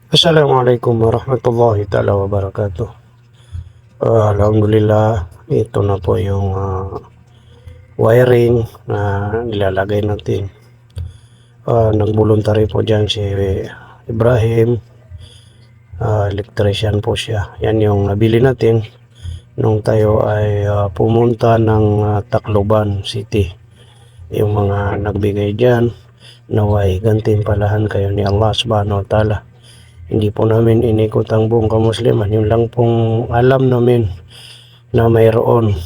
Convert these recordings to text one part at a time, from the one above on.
Assalamualaikum warahmatullahi taala wabarakatuh. Alhamdulillah, ito na po yung wiring na nilalagay natin. Nag-voluntary po dyan si Ibrahim, electrician po siya. Yan yung nabili natin nung tayo ay pumunta ng Tacloban City. Yung mga nagbigay dyan, naway gantimpalahan kayo ni Allah subhanahu wa ta'ala. Hindi po namin inikot ang buong kamusliman. Yun lang pong alam namin na mayroon.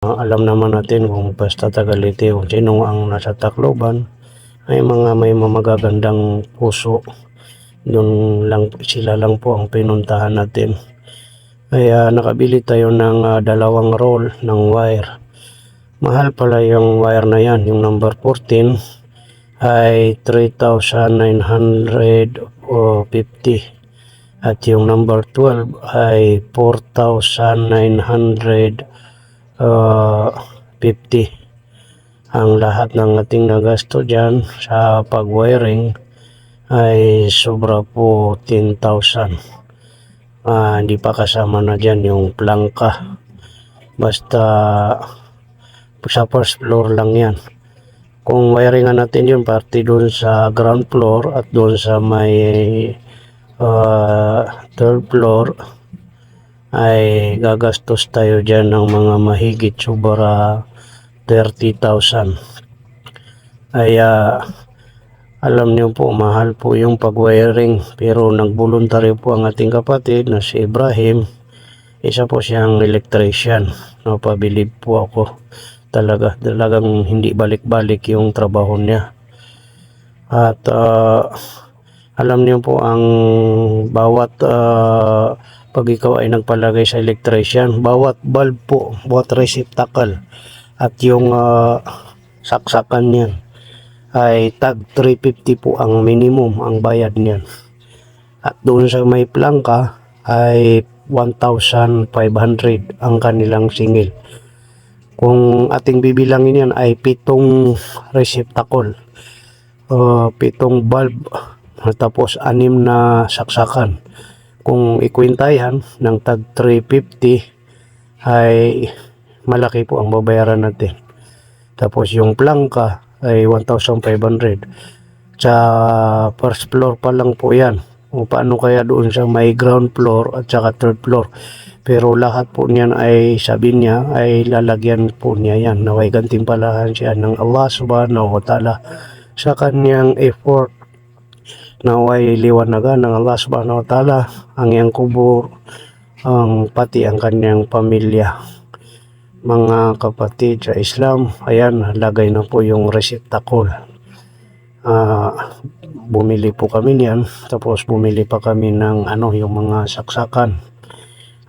Alam naman natin kung basta Tagalite o sino ang nasa Tacloban ay may magagandang puso. Doon lang sila lang po ang pinuntahan natin. Kaya nakabili tayo ng dalawang roll ng wire. Mahal pala yung wire na yan, yung number 14 ay 3,950 at yung number 12 ay 4,950. Ang lahat ng ating nagasto dyan sa pag-wiring ay sobra po 10,000. Hindi pa kasama na dyan yung plangka. Basta sa first floor lang yan. Kung wiringan natin yun, parte doon sa ground floor at doon sa may third floor, ay gagastos tayo dyan ng mga mahigit sobra 30,000. Kaya alam niyo po, mahal po yung pag-wiring, pero nag-voluntary po ang ating kapatid na si Ibrahim. Isa po siyang electrician. Napabilib po ako. Talagang hindi balik-balik yung trabaho niya. At alam niyo po, ang bawat pag ikaw ay nagpalagay sa electrician, bawat bulb po, bawat receptacle at yung saksakan niyan ay tag 350 po ang minimum ang bayad niyan. At doon sa may plangka ay 1,500 ang kanilang singil. Kung ating bibilangin yan ay 7 receptacle, 7 bulb, tapos 6 na saksakan. Kung ikwintayan ng tag 350 ay malaki po ang babayaran natin. Tapos yung plangka ay 1,500. Sa first floor pa lang po yan. O paano kaya doon sa may ground floor at saka third floor. Pero lahat po niyan ay sabi niya ay lalagyan po niya yan. Naway gantimpalahan siya ng Allah subhanahu wa ta'ala sa kanyang effort. Naway liwanagan ng Allah subhanahu wa ta'ala ang iyang kubur, pati ang kanyang pamilya. Mga kapatid sa Islam, ayan, lagay na po yung receptacle. Bumili po kami niyan, tapos bumili pa kami ng yung mga saksakan.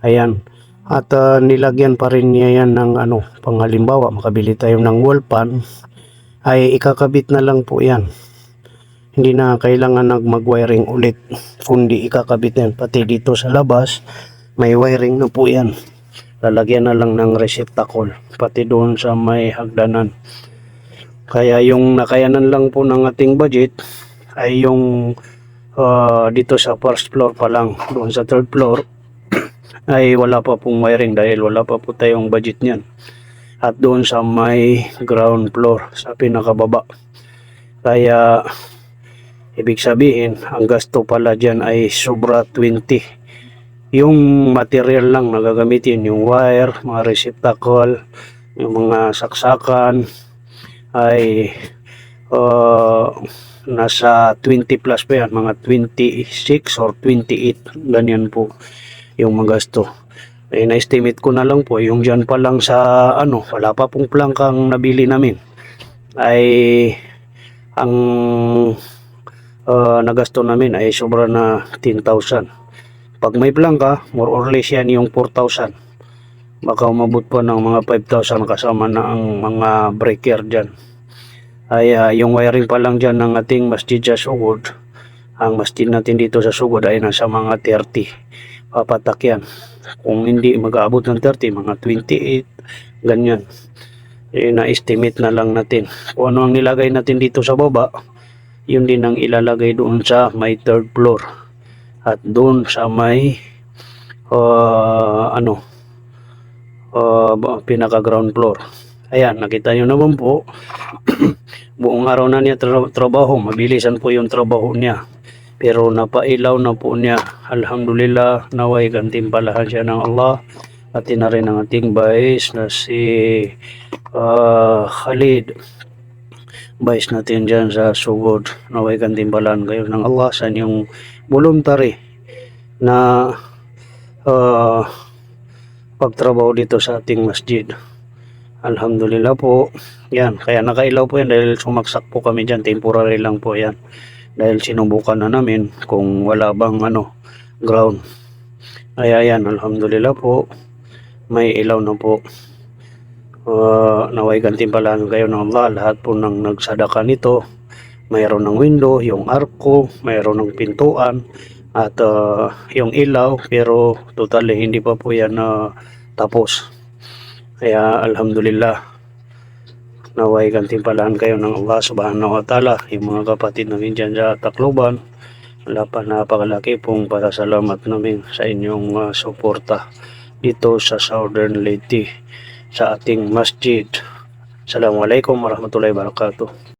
Ayan, at nilagyan pa rin niya yan ng panghalimbawa, makabili tayo ng wall pan, ay ikakabit na lang po yan. Hindi na kailangan mag-wiring ulit, kundi ikakabit yan. Pati dito sa labas, may wiring na po yan. Lalagyan na lang ng receptacle, pati doon sa may hagdanan. Kaya yung nakayanan lang po ng ating budget ay yung dito sa first floor pa lang. Doon sa third floor ay wala pa pong wiring dahil wala pa po tayong budget niyan. At doon sa may ground floor sa pinakababa. Kaya ibig sabihin, ang gasto pala dyan ay sobra 20. Yung material lang na gagamitin, yung wire, mga receptacle, yung mga saksakan ay nasa 20 plus pa yan, mga 26 or 28, ganyan po yung magasto. Ay na-estimate ko na lang po, yung dyan pa lang sa wala pa pong plangkang nabili namin, ay ang nagasto namin ay sobra na 10,000. Pag may plangka, more or less yan yung 4,000. Baka umabot pa ng mga 5,000 kasama na ang mga breaker dyan. Ay yung wiring pa lang dyan ng ating masjid sa Sugod, ang masjid natin dito sa Sugod ay nasa mga 30. Papatak yan. Kung hindi mag-aabot ng 30, mga 28, ganyan. na-estimate na lang natin. Kung ano ang nilagay natin dito sa baba, yun din ang ilalagay doon sa may third floor. At doon sa may pinaka ground floor. Ayan, nakita nyo naman po. Buong araw na niya trabaho. Mabilisan po yung trabaho niya. Pero napailaw na po niya. Alhamdulillah, naway gantimpalahan siya ng Allah. At na rin ang ating vice na si Khalid. Vice natin dyan sa Sugod. Naway gantimpalahan kayo ng Allah sa inyong voluntary na pagtrabaho dito sa ating masjid. Alhamdulillah po. Yan, kaya nakailaw po yan dahil sumaksak po kami dyan. Temporary lang po yan. Dahil sinubukan na namin kung wala bang ground. Kaya yan, alhamdulillah po. May ilaw na po. Naway gantimpalahan kayo ng Allah. Lahat po ng nagsadaka nito. Mayroon ng window, yung arko, mayroon ng pintuan, at yung ilaw, pero totally hindi pa po yan tapos. Kaya alhamdulillah, naway gantimpalahan kayo ng Allah subhanahu wa ta'ala. Yung mga kapatid namin dyan sa Tacloban, wala pa, napakalaki pong pasasalamat namin sa inyong suporta dito sa Southern Leyte sa ating masjid. Assalamualaikum warahmatullahi wabarakatuh.